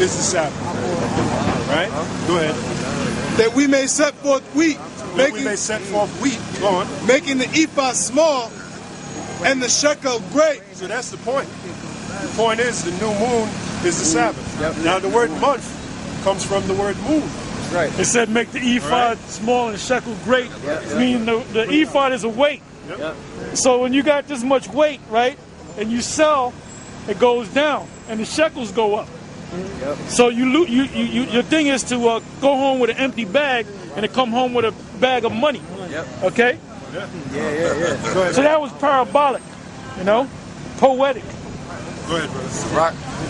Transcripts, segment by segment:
is the Sabbath. Right? Go ahead. That we may set forth wheat, We may set forth wheat. Go on. making the ephah small and the shekel great. So that's the point. The point is the new moon is the Sabbath. Now the word month comes from the word moon. Right. It said make the ephod small and the shekel great. Meaning the ephod is a weight. So when you got this much weight, right, and you sell, it goes down and the shekels go up. So your thing is to go home with an empty bag and to come home with a bag of money. Okay? Yeah. So that was parabolic, you know, poetic. Go ahead, brother.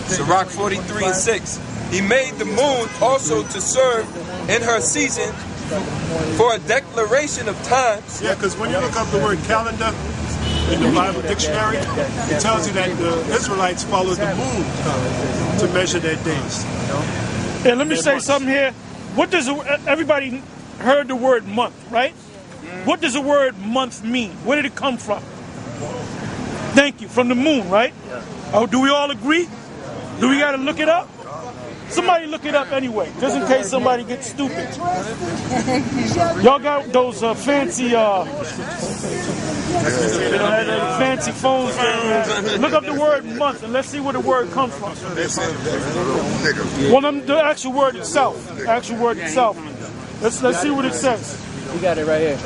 Sirach 43:6. He made the moon also to serve in her season for a declaration of times. Yeah, because when you look up the word calendar in the Bible dictionary, it tells you that the Israelites followed the moon to measure their days. And let me say something here. What does everybody heard the word month, right? What does the word month mean? Where did it come from? Thank you. From the moon, right? Oh, do we all agree? Do we got to look it up? Somebody look it up anyway, just in case somebody gets stupid. Y'all got those fancy fancy phones. Look up the word month and let's see where the word comes from. Well, the actual word itself. Actual word itself. Let's see what it says. You got it right here.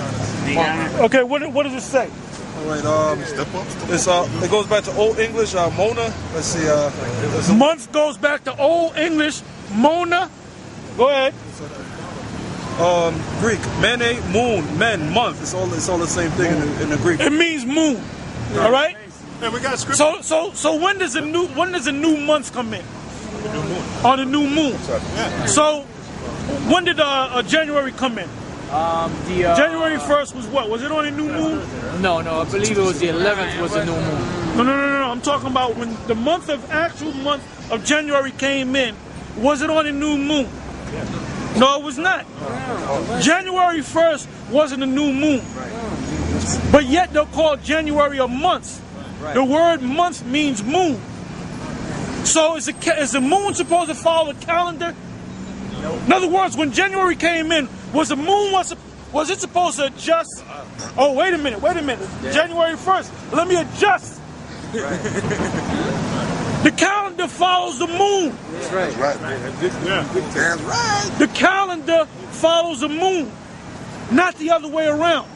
Okay, what does it say? All right, it goes back to Old English, Mona. Let's see. Month goes back to Old English, Mona. Go ahead. Greek, mene, moon, men, month. It's all the same thing in the Greek. It means moon. All right. And we got scripture. So when does a new month come in? On the new moon. So when did January come in? January 1st was what? Was it on a new moon? No, I believe it was the 11th was the new moon. No. I'm talking about when the actual month of January came in. Was it on a new moon? No, it was not. January 1st wasn't a new moon. But yet they'll call January a month. The word month means moon. So is the moon supposed to follow the calendar? In other words, when January came in, was it supposed to adjust? Oh, wait a minute. January 1st, let me adjust. The calendar follows the moon. That's right. That's right. The calendar follows the moon, not the other way around.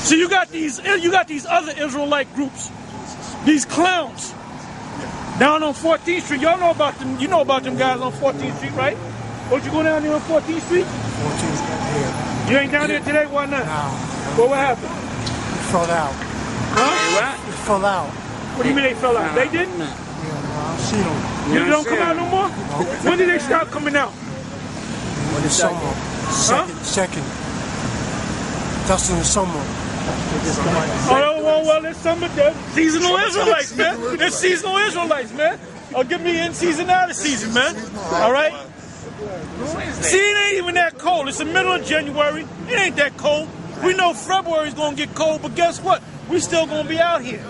So you got these other Israelite groups, these clowns down on 14th Street. Y'all know about them. You know about them guys on 14th Street, right? Don't you go down there on 14th Street? 14th Street, yeah. You ain't down there today? Why not? No. Well, what happened? It fell out. Huh? It fell out. What do you mean they fell out? They didn't? Yeah, I see them. They don't come out no more? When did they stop coming out? In the summer. Second. Just in the summer. Oh, well, it's some of the seasonal Israelites, man. It's seasonal Israelites, man. Give me in season, out of season, man. All right? See, it ain't even that cold. It's the middle of January. It ain't that cold. We know February's going to get cold, but guess what? We still going to be out here.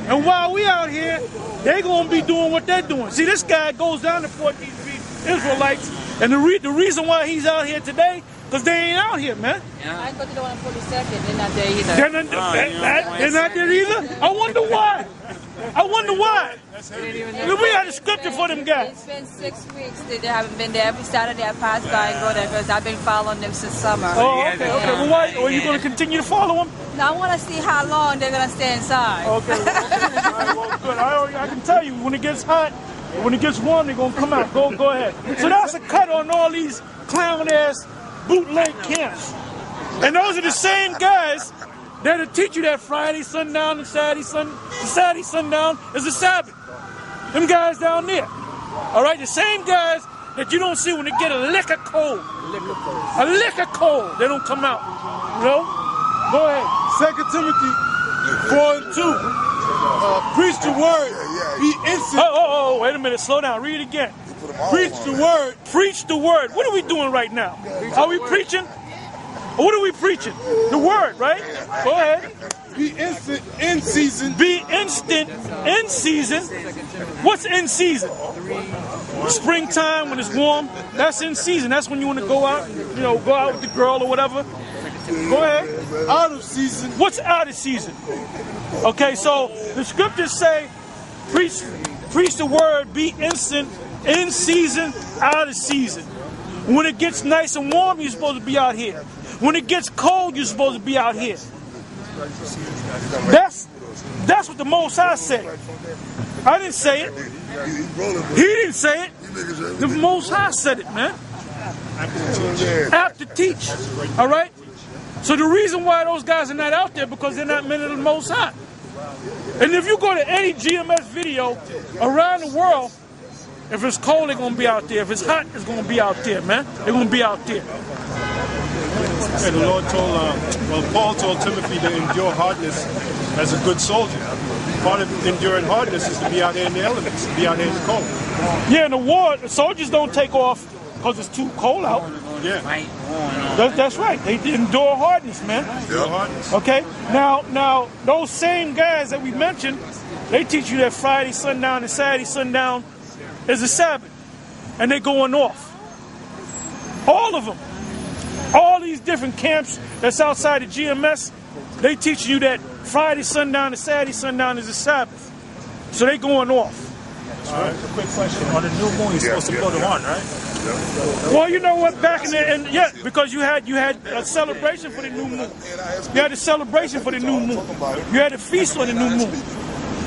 And while we out here, they going to be doing what they're doing. See, this guy goes down to 14th Street, Israelites, and the reason why he's out here today, because they ain't out here, man. I go to the one on 42nd. They're not there either. They're not there either? I wonder why. We got a scripture for them guys. It's been 6 weeks that they haven't been there. Every Saturday I pass by and go there because I've been following them since summer. Oh, okay. Well, why? Are you going to continue to follow them? Now I want to see how long they're going to stay inside. Okay. All right, well, good. I can tell you, when it gets hot, when it gets warm, they're going to come out. Go ahead. So that's a cut on all these clown-ass bootleg camps. And those are the same guys that'll teach you that Friday sundown and Saturday sundown is the Sabbath. Them guys down there. All right, the same guys that you don't see when they get a lick of cold. A lick of cold, they don't come out. You know? Go ahead. 2 Timothy 4:2. Preach the word. Be instant. Oh, wait a minute. Slow down. Read it again. Preach the word. Preach the word. What are we doing right now? Are we preaching? What are we preaching? The word, right? Go ahead. be instant in season. Be instant in season. What's in season? Springtime when it's warm. That's in season. That's when you want to go out, you know, go out with the girl or whatever. Go ahead. Out of season. What's out of season? Okay, so the scriptures say, preach the word, be instant, in season, out of season. When it gets nice and warm, you're supposed to be out here. When it gets cold, you're supposed to be out here. That's what the Most High said. I didn't say it. He didn't say it. The Most High said it, man. Apt to teach. All right? So the reason why those guys are not out there, because they're not men of the Most High. And if you go to any GMS video around the world, if it's cold, they're going to be out there. If it's hot, it's going to be out there, man. They're going to be out there. And the Lord told, Paul told Timothy to endure hardness as a good soldier. Part of enduring hardness is to be out there in the elements, to be out there in the cold. Yeah, in the war, the soldiers don't take off because it's too cold out. Yeah. That's right. They endure hardness, man. Endure hardness. Okay? Now, those same guys that we mentioned, they teach you that Friday sundown and Saturday sundown is a Sabbath. And they're going off. All of them. All these different camps that's outside of GMS, they teach you that Friday sundown and Saturday sundown is a Sabbath. So they going off. A quick question. On the new moon, you're supposed to blow the horn, right? Well, you know what? Back in the yeah, because you had a celebration for the new moon. You had a celebration for the new moon. You had a feast on the new moon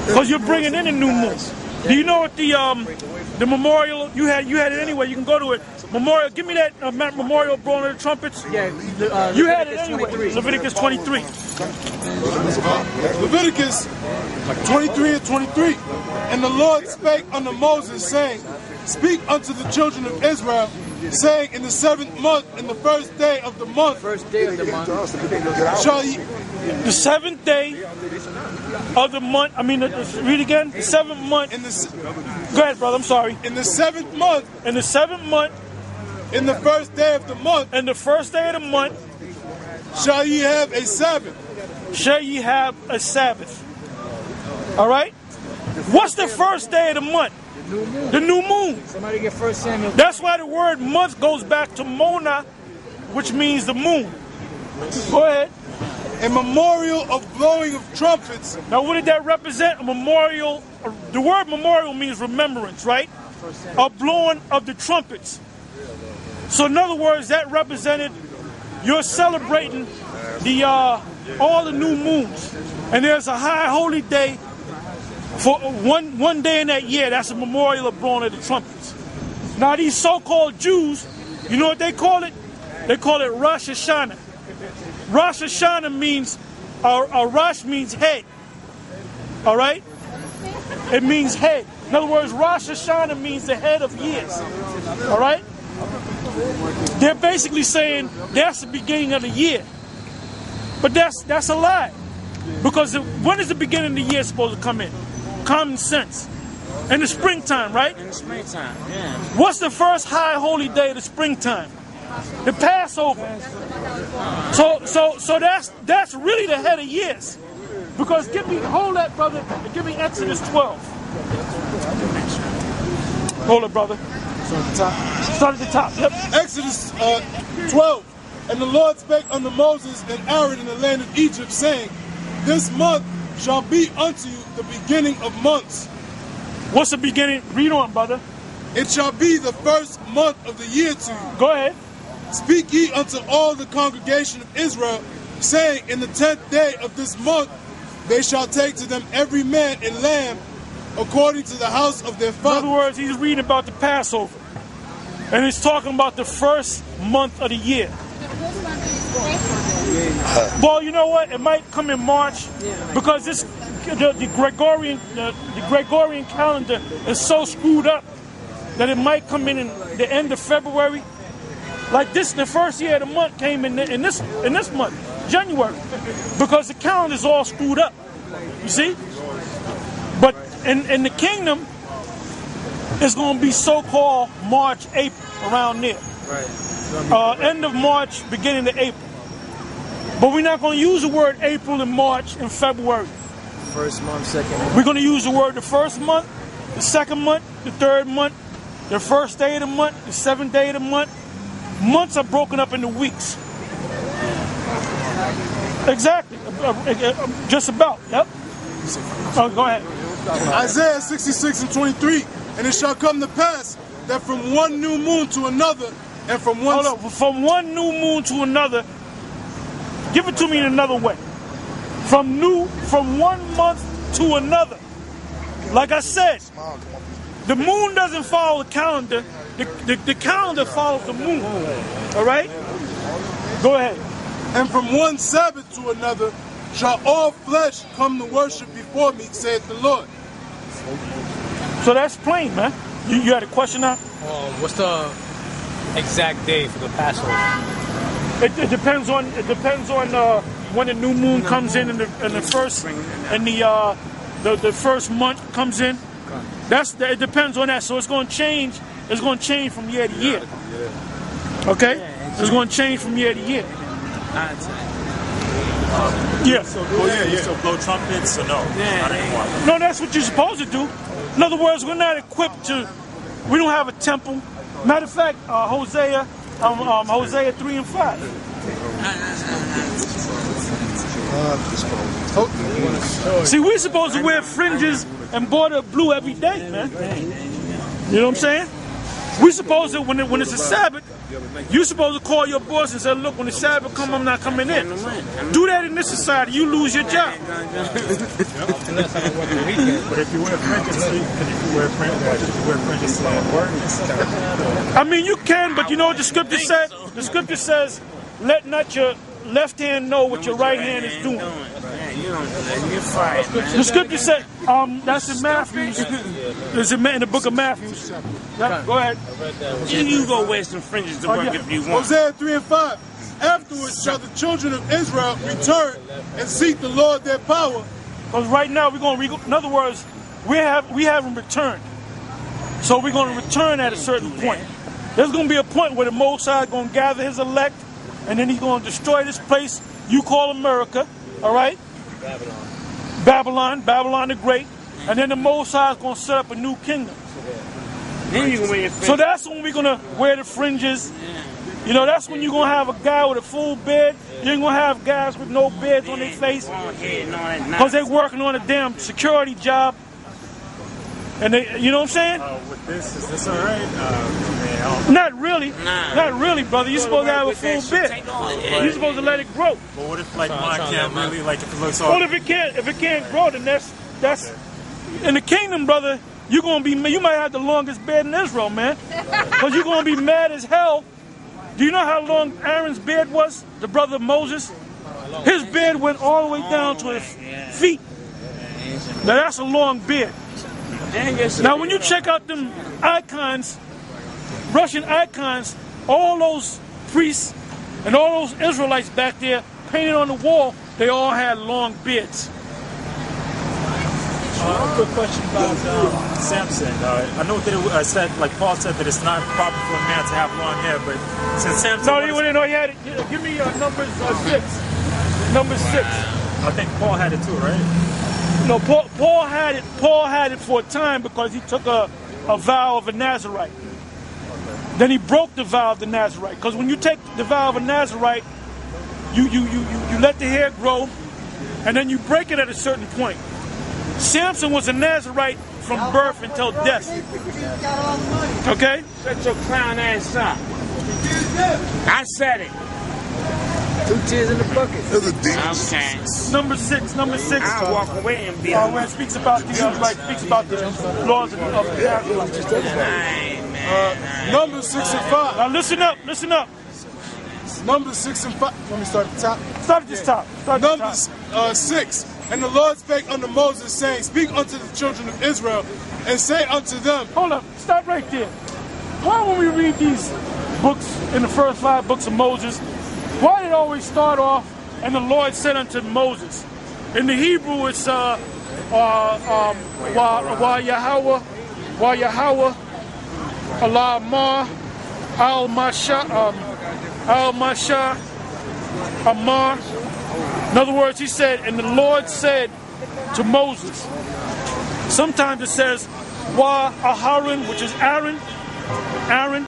because you're bringing in the new moon. Do you know what the memorial you had it anyway? You can go to it. Memorial. Give me that memorial blowing of the trumpets. Yeah, you had it anyway. 23. Leviticus 23. Leviticus 23 and 23. And the Lord spake unto Moses, saying, Speak unto the children of Israel, saying, In the 7th month, in the first day of the month, shall ye... The 7th day of the month. I mean, read again. The 7th month. Go ahead, brother. I'm sorry. In the 7th month. In the 7th month. In the first day of the month. In the first day of the month. Shall ye have a Sabbath. Shall ye have a Sabbath. All right? What's the first day of the month? The new moon. Somebody get 1 Samuel. That's why the word month goes back to Mona, which means the moon. Go ahead. A memorial of blowing of trumpets. Now, what did that represent? A memorial. The word memorial means remembrance, right? A blowing of the trumpets. So, in other words, that represented you're celebrating the all the new moons, and there's a high holy day for one day in that year. That's a memorial of blowing of the trumpets. Now, these so-called Jews, you know what they call it? They call it Rosh Hashanah. Rosh Hashanah means, Rosh means head. All right? It means head. In other words, Rosh Hashanah means the head of years. All right? They're basically saying that's the beginning of the year. But that's a lie. Because when is the beginning of the year supposed to come in? Common sense. In the springtime, right? In the springtime, yeah. What's the first high holy day of the springtime? The Passover. So that's really the head of years. Because hold that, brother, and give me Exodus 12. Hold it, brother. Start at the top. Yep. Exodus 12. And the Lord spake unto Moses and Aaron in the land of Egypt, saying, This month shall be unto you the beginning of months. What's the beginning? Read on, brother. It shall be the first month of the year to you. Go ahead. Speak ye unto all the congregation of Israel, saying, In the 10th day of this month they shall take to them every man a lamb according to the house of their father. In other words, he's reading about the Passover. And he's talking about the first month of the year. Well, you know what? It might come in March because the Gregorian calendar is so screwed up that it might come in the end of February. Like this, the first year of the month came in this month, January, because the calendar is all screwed up. You see? But in the kingdom, it's going to be so-called March, April, around there. Right. End of March, beginning of April. But we're not going to use the word April and March and February. First month, second month. We're going to use the word the first month, the second month, the third month, the first day of the month, the seventh day of the month. Months are broken up into weeks. Exactly. Just about. Yep. Oh, go ahead. Isaiah 66:23. And it shall come to pass that from one new moon to another, and from one... Hold on. From one new moon to another, give it to me in another way. From one month to another. Like I said, the moon doesn't follow the calendar. The calendar follows the moon. All right? Go ahead. And from one Sabbath to another shall all flesh come to worship before me, saith the Lord. So that's plain, man. You had a question now? What's the exact day for the Passover? It depends on when the new moon comes in the first and the first month comes in. It depends on that. So it's going to change. It's going to change from year to year. Okay? It's going to change from year to year. Yeah. So blow trumpets or no? Not anymore. No, that's what you're supposed to do. In other words, we're not equipped to. We don't have a temple. Matter of fact, Hosea 3 and 5. See, we're supposed to wear fringes and border blue every day, man. You know what I'm saying? We're supposed to, when it's a Sabbath, you're supposed to call your boss and say, look, when the Sabbath comes, I'm not coming in. Do that in this society, you lose your job. But if you wear fringes, I mean, you can, but you know what the scripture says? The scripture says, let not your left hand know what your right hand is doing. The scripture said, that's in Matthew. It's in the book of Matthew. Yep, go ahead. You go wear some fringes to work if you want. Hosea 3 and 5. Afterwards shall the children of Israel return and seek the Lord their power. Because right now we're going to, in other words, we haven't returned. So we're going to return at a certain point. There's going to be a point where the Most High is going to gather his elect, and then he's going to destroy this place you call America, all right? Babylon the Great, and then the Most High is going to set up a new kingdom. Then you can wear your fringes. So that's when we're going to wear the fringes. You know, that's when you're going to have a guy with a full beard. You ain't going to have guys with no beards on their face. Because they're working on a damn security job. And they, you know what I'm saying? With this, is this all right? Not really. Not really, brother. You're supposed to have a full beard. You're supposed to let it grow. But what if, like, mine can't really, like, if it looks all... Well, if it can't grow, then that's in the kingdom, brother. You might have the longest beard in Israel, man. Because you're going to be mad as hell. Do you know how long Aaron's beard was? The brother of Moses? His beard went all the way down to his feet. Now that's a long beard. Now when you check out them icons, Russian icons, all those priests and all those Israelites back there painted on the wall, they all had long beards. Quick question about Samson. I know that I said, like Paul said, that it's not proper for a man to have long hair, but since Samson... No, he had it. Give me Numbers 6. Numbers 6. I think Paul had it too, right? No, Paul had it. Paul had it for a time because he took a vow of a Nazirite. Then he broke the vow of the Nazirite. Because when you take the vow of a Nazirite, you let the hair grow, and then you break it at a certain point. Samson was a Nazirite from birth until death. Okay? Shut your clown ass up. I said it. 2 tears in the bucket. Okay. Number 6. I'll walk away and be where it speaks about the laws of the Numbers 6 and 5. Now listen up. Numbers 6 and 5. Let me start at the top. Start at this top. Numbers 6. And the Lord spake unto Moses, saying, Speak unto the children of Israel, and say unto them... Hold up. Stop right there. Why when we read these books in the first 5 books of Moses, why did it always start off, and the Lord said unto Moses? In the Hebrew, it's YAHAWAH, Allah Ma, Al Masha, Amar, In other words, he said, and the Lord said to Moses. Sometimes it says, YAHAWAH, which is Aaron.